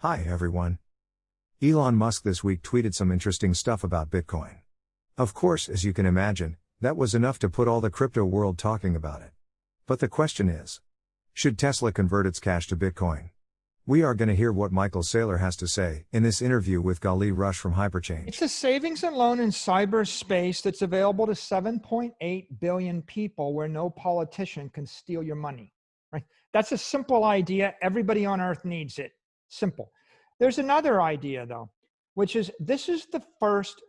Hi everyone. Elon Musk this week tweeted some interesting stuff about Bitcoin. Of course, as you can imagine, that was enough to put all the crypto world talking about it. But the question is, should Tesla convert its cash to Bitcoin? We are going to hear what Michael Saylor has to say in this interview with Gali Rush from Hyperchange. It's a savings and loan in cyberspace that's available to 7.8 billion people where no politician can steal your money. Right? That's a simple idea. Everybody on earth needs it. Simple. There's another idea though, which is this is the first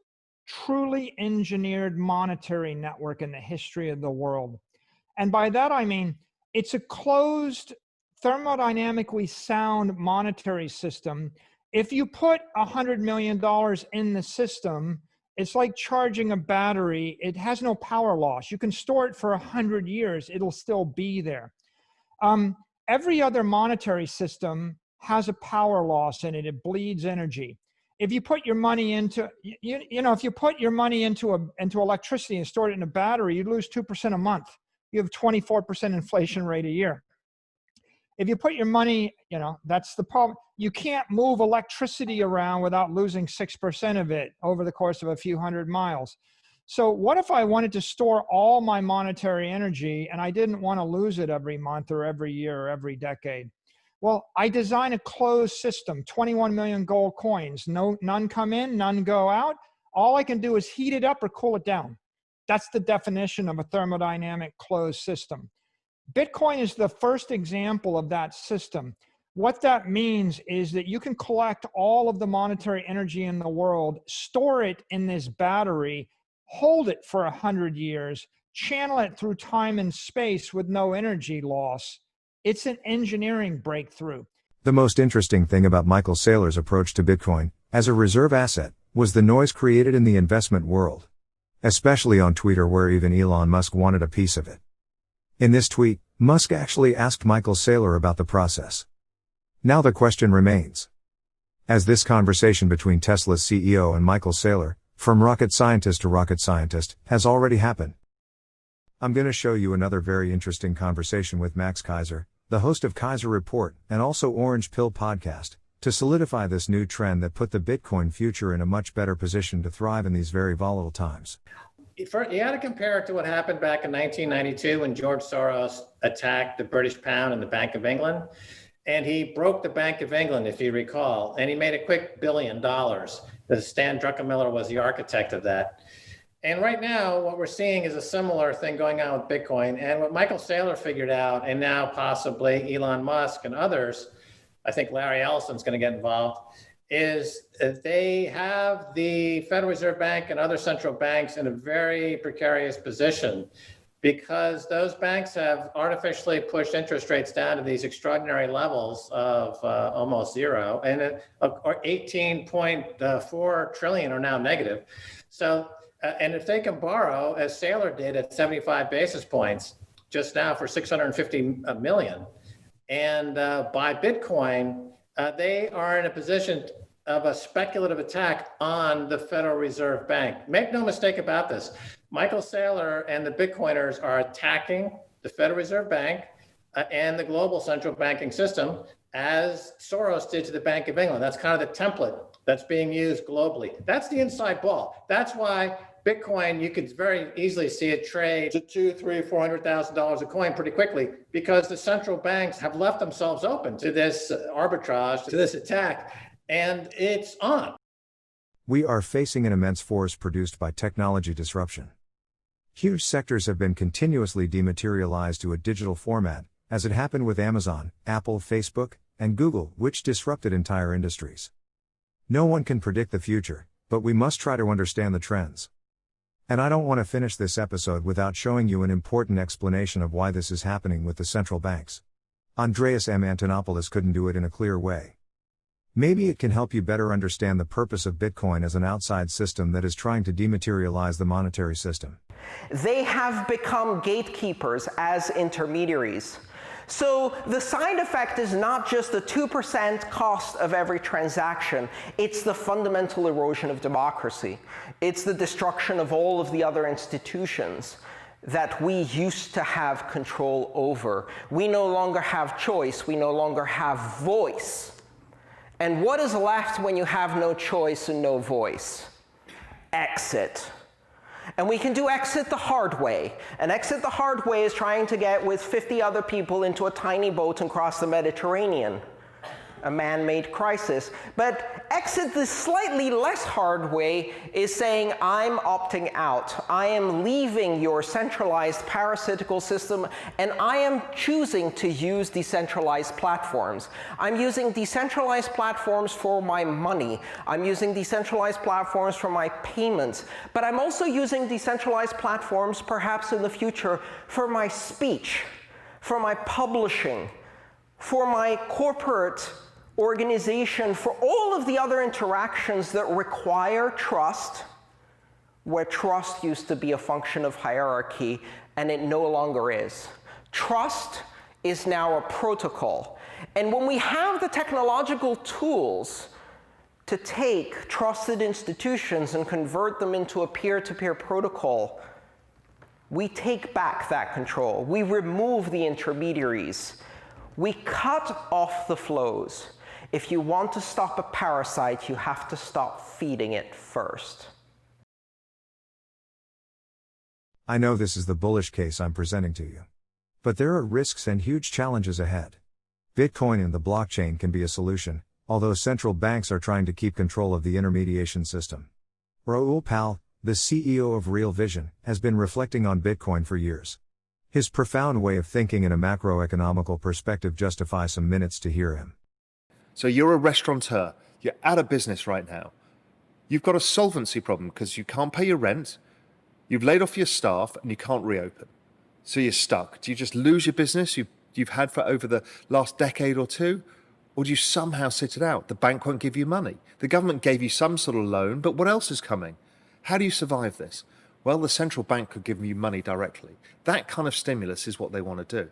truly engineered monetary network in the history of the world. And by that I mean, it's a closed, thermodynamically sound monetary system. If you put $100 million in the system, it's like charging a battery. It has no power loss. You can store it for 100 years. It'll still be there. Every other monetary system has a power loss in it. It bleeds energy. If you put your money into, if you put your money into electricity and store it in a battery, you lose 2% a month. You have 24% inflation rate a year. If you put your money, that's the problem. You can't move electricity around without losing 6% of it over the course of a few hundred miles. So what if I wanted to store all my monetary energy and I didn't want to lose it every month or every year or every decade? Well, I design a closed system, 21 million gold coins. None come in, none go out. All I can do is heat it up or cool it down. That's the definition of a thermodynamic closed system. Bitcoin is the first example of that system. What that means is that you can collect all of the monetary energy in the world, store it in this battery, hold it for 100 years, channel it through time and space with no energy loss. It's an engineering breakthrough. The most interesting thing about Michael Saylor's approach to Bitcoin, as a reserve asset, was the noise created in the investment world. Especially on Twitter, where even Elon Musk wanted a piece of it. In this tweet, Musk actually asked Michael Saylor about the process. Now the question remains. As this conversation between Tesla's CEO and Michael Saylor, from rocket scientist to rocket scientist, has already happened. I'm going to show you another very interesting conversation with Max Keiser, the host of Keiser Report and also Orange Pill podcast, to solidify this new trend that put the Bitcoin future in a much better position to thrive in these very volatile times. You got to compare it to what happened back in 1992 when George Soros attacked the British pound and the Bank of England. And he broke the Bank of England, if you recall, and he made a quick $1 billion. Stan Druckenmiller was the architect of that. And right now, what we're seeing is a similar thing going on with Bitcoin. And what Michael Saylor figured out, and now possibly Elon Musk and others, I think Larry Ellison's going to get involved, is that they have the Federal Reserve Bank and other central banks in a very precarious position because those banks have artificially pushed interest rates down to these extraordinary levels of almost zero, and 18.4 trillion are now negative. So, and if they can borrow, as Saylor did at 75 basis points just now for 650 million, and buy Bitcoin, they are in a position of a speculative attack on the Federal Reserve Bank. Make no mistake about this. Michael Saylor and the Bitcoiners are attacking the Federal Reserve Bank and the global central banking system as Soros did to the Bank of England. That's kind of the template that's being used globally. That's the inside ball. That's why Bitcoin, you could very easily see it trade to $200,000, $300,000, $400,000 a coin pretty quickly because the central banks have left themselves open to this arbitrage, to this attack, and it's on. We are facing an immense force produced by technology disruption. Huge sectors have been continuously dematerialized to a digital format, as it happened with Amazon, Apple, Facebook, and Google, which disrupted entire industries. No one can predict the future, but we must try to understand the trends. And I don't want to finish this episode without showing you an important explanation of why this is happening with the central banks. Andreas M. Antonopoulos couldn't do it in a clear way. Maybe it can help you better understand the purpose of Bitcoin as an outside system that is trying to dematerialize the monetary system. They have become gatekeepers as intermediaries. So the side effect is not just the 2% cost of every transaction, it's the fundamental erosion of democracy. It's the destruction of all of the other institutions that we used to have control over. We no longer have choice, we no longer have voice. And what is left when you have no choice and no voice? Exit. And we can do exit the hard way. And exit the hard way is trying to get with 50 other people into a tiny boat and cross the Mediterranean. A man-made crisis. But exit the slightly less hard way is saying, I'm opting out. I am leaving your centralized parasitical system, and I am choosing to use decentralized platforms. I'm using decentralized platforms for my money. I'm using decentralized platforms for my payments. But I'm also using decentralized platforms, perhaps in the future, for my speech, for my publishing, for my corporate organization, for all of the other interactions that require trust, where trust used to be a function of hierarchy, and it no longer is. Trust is now a protocol. And when we have the technological tools to take trusted institutions and convert them into a peer-to-peer protocol, we take back that control. We remove the intermediaries. We cut off the flows. If you want to stop a parasite, you have to stop feeding it first. I know this is the bullish case I'm presenting to you. But there are risks and huge challenges ahead. Bitcoin and the blockchain can be a solution, although central banks are trying to keep control of the intermediation system. Raoul Pal, the CEO of Real Vision, has been reflecting on Bitcoin for years. His profound way of thinking in a macroeconomical perspective justifies some minutes to hear him. So you're a restaurateur, you're out of business right now. You've got a solvency problem because you can't pay your rent, you've laid off your staff, and you can't reopen. So you're stuck. Do you just lose your business you've had for over the last decade or two? Or do you somehow sit it out? The bank won't give you money. The government gave you some sort of loan, but what else is coming? How do you survive this? Well, the central bank could give you money directly. That kind of stimulus is what they want to do.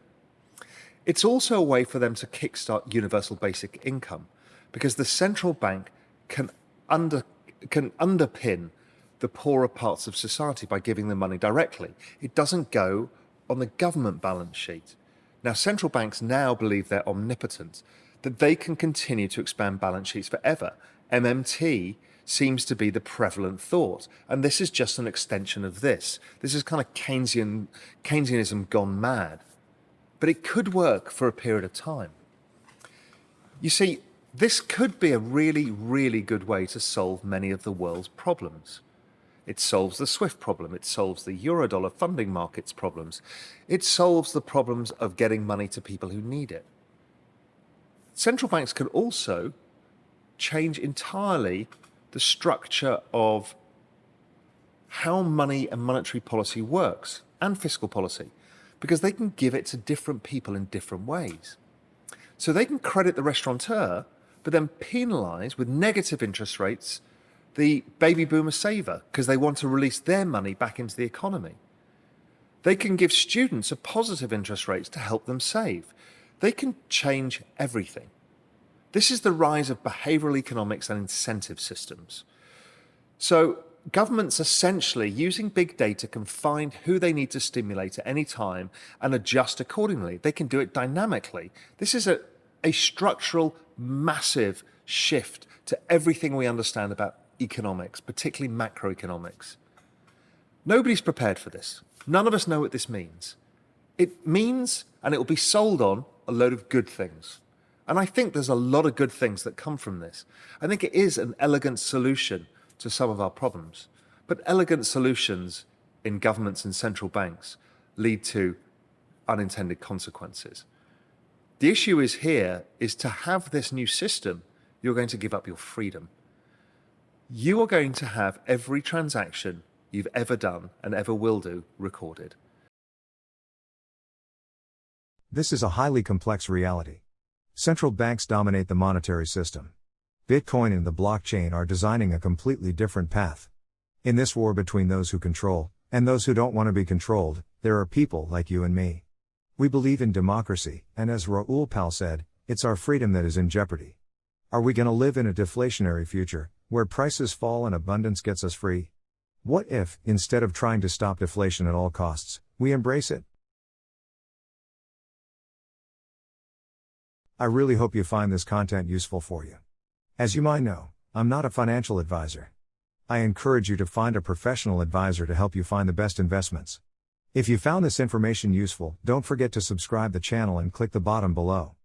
It's also a way for them to kickstart universal basic income, because the central bank can underpin the poorer parts of society by giving them money directly. It doesn't go on the government balance sheet. Now, central banks now believe they're omnipotent, that they can continue to expand balance sheets forever. MMT seems to be the prevalent thought, and this is just an extension of this. This is kind of Keynesianism gone mad. But it could work for a period of time. You see, this could be a really, really good way to solve many of the world's problems. It solves the SWIFT problem. It solves the Eurodollar funding markets problems. It solves the problems of getting money to people who need it. Central banks can also change entirely the structure of how money and monetary policy works, and fiscal policy, because they can give it to different people in different ways. So they can credit the restaurateur, but then penalize with negative interest rates the baby boomer saver, because they want to release their money back into the economy. They can give students a positive interest rates to help them save. They can change everything. This is the rise of behavioral economics and incentive systems. So governments essentially, using big data, can find who they need to stimulate at any time and adjust accordingly. They can do it dynamically. This is a structural, massive shift to everything we understand about economics, particularly macroeconomics. Nobody's prepared for this. None of us know what this means. It means, and it will be sold on, a load of good things. And I think there's a lot of good things that come from this. I think it is an elegant solution to some of our problems. But elegant solutions in governments and central banks lead to unintended consequences. The issue is here is to have this new system, you're going to give up your freedom. You are going to have every transaction you've ever done and ever will do recorded. This is a highly complex reality. Central banks dominate the monetary system. Bitcoin and the blockchain are designing a completely different path. In this war between those who control and those who don't want to be controlled, there are people like you and me. We believe in democracy, and as Raoul Pal said, it's our freedom that is in jeopardy. Are we going to live in a deflationary future, where prices fall and abundance gets us free? What if, instead of trying to stop deflation at all costs, we embrace it? I really hope you find this content useful for you. As you might know, I'm not a financial advisor. I encourage you to find a professional advisor to help you find the best investments. If you found this information useful, don't forget to subscribe the channel and click the button below.